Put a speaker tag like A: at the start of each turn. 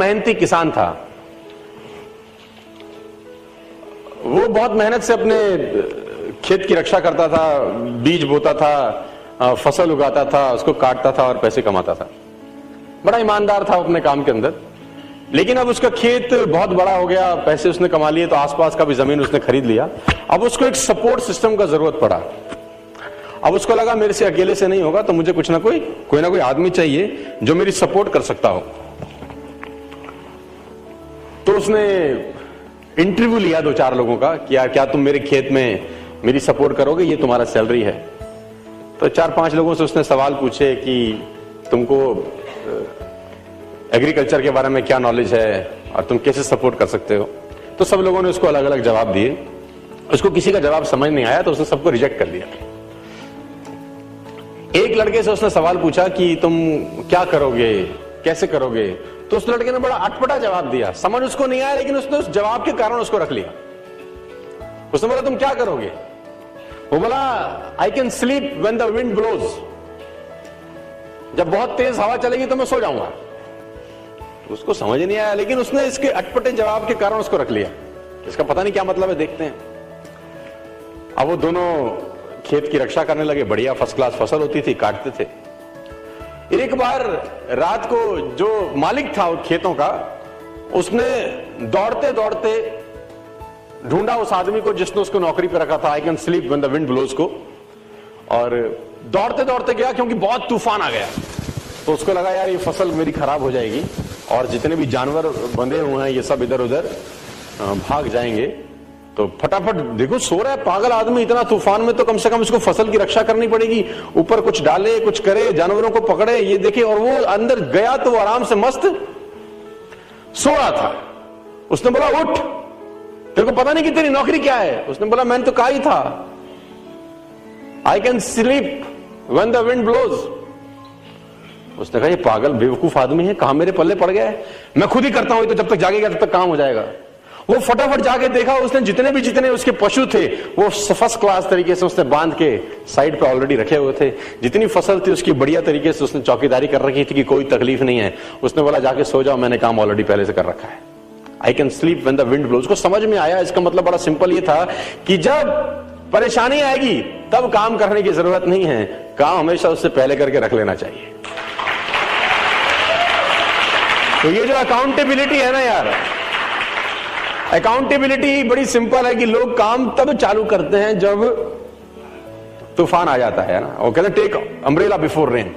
A: मेहनती किसान था। वो बहुत मेहनत से अपने खेत की रक्षा करता था, बीज बोता था, फसल उगाता था, उसको काटता था और पैसे कमाता था। बड़ा ईमानदार था अपने काम के अंदर। लेकिन अब उसका खेत बहुत बड़ा हो गया, पैसे उसने कमा लिए तो आसपास का भी जमीन उसने खरीद लिया। अब उसको एक सपोर्ट सिस्टम का जरूरत पड़ा। अब उसको लगा मेरे से अकेले से नहीं होगा, तो मुझे कुछ ना कोई आदमी चाहिए जो मेरी सपोर्ट कर सकता हो। तो उसने इंटरव्यू लिया 2-4 लोगों का कि यार क्या तुम मेरे खेत में मेरी सपोर्ट करोगे, ये तुम्हारा सैलरी है। तो 4-5 लोगों से उसने सवाल पूछे कि तुमको एग्रीकल्चर के बारे में क्या नॉलेज है और तुम कैसे सपोर्ट कर सकते हो। तो सब लोगों ने उसको अलग अलग जवाब दिए। उसको किसी का जवाब समझ नहीं आया तो उसने सबको रिजेक्ट कर दिया। एक लड़के से उसने सवाल पूछा कि तुम क्या करोगे, कैसे करोगे। तो उस लड़के ने बड़ा अटपटा जवाब दिया, समझ उसको नहीं आया, लेकिन उसने उस जवाब के कारण उसको रख लिया। उसने बोला तुम क्या करोगे। वो बोला I can sleep when the wind blows, जब बहुत तेज हवा चलेगी तो मैं सो जाऊंगा। उसको समझ नहीं आया, लेकिन उसने इसके अटपटे जवाब के कारण उसको रख लिया। इसका पता नहीं क्या मतलब है, देखते हैं। अब वो दोनों खेत की रक्षा करने लगे, बढ़िया फर्स्ट क्लास फसल होती थी, काटते थे। एक बार रात को जो मालिक था खेतों का, उसने दौड़ते दौड़ते ढूंढा उस आदमी को जिसने उसको नौकरी पे रखा था, I can sleep when the wind blows को, और दौड़ते दौड़ते गया क्योंकि बहुत तूफान आ गया। तो उसको लगा यार ये फसल मेरी खराब हो जाएगी और जितने भी जानवर बंधे हुए हैं ये सब इधर उधर भाग जाएंगे। तो फटाफट देखो सो रहा है पागल आदमी, इतना तूफान में तो कम से कम इसको फसल की रक्षा करनी पड़ेगी, ऊपर कुछ डाले, कुछ करे, जानवरों को पकड़े, ये देखे। और वो अंदर गया तो वो आराम से मस्त सो रहा था। उसने बोला उठ, तेरे को पता नहीं कि तेरी नौकरी क्या है। उसने बोला मैंने तो कहा ही था I can sleep when the wind blows. उसने कहा ये पागल बेवकूफ आदमी है, कहां मेरे पल्ले पड़ गया है, मैं खुद ही करता हूं, तो जब तक जागेगा तब तक काम हो जाएगा। वो फटाफट जाके देखा, उसने जितने उसके पशु थे वो फर्स्ट क्लास तरीके से उसने बांध के साइड पे ऑलरेडी रखे हुए थे। जितनी फसल थी उसकी बढ़िया तरीके से उसने चौकीदारी कर रखी थी कि कोई तकलीफ नहीं है। उसने बोला जाके सो जाओ, मैंने काम ऑलरेडी पहले से कर रखा है। I can sleep when the wind blows. उसको समझ में आया, इसका मतलब बड़ा सिंपल ये था कि जब परेशानी आएगी तब काम करने की जरूरत नहीं है, काम हमेशा उससे पहले करके रख लेना चाहिए। तो ये जो अकाउंटेबिलिटी है ना यार, अकाउंटेबिलिटी बड़ी सिंपल है कि लोग काम तब चालू करते हैं जब तूफान आ जाता है ना। वो कहते हैं टेक अम्ब्रेला बिफोर रेन।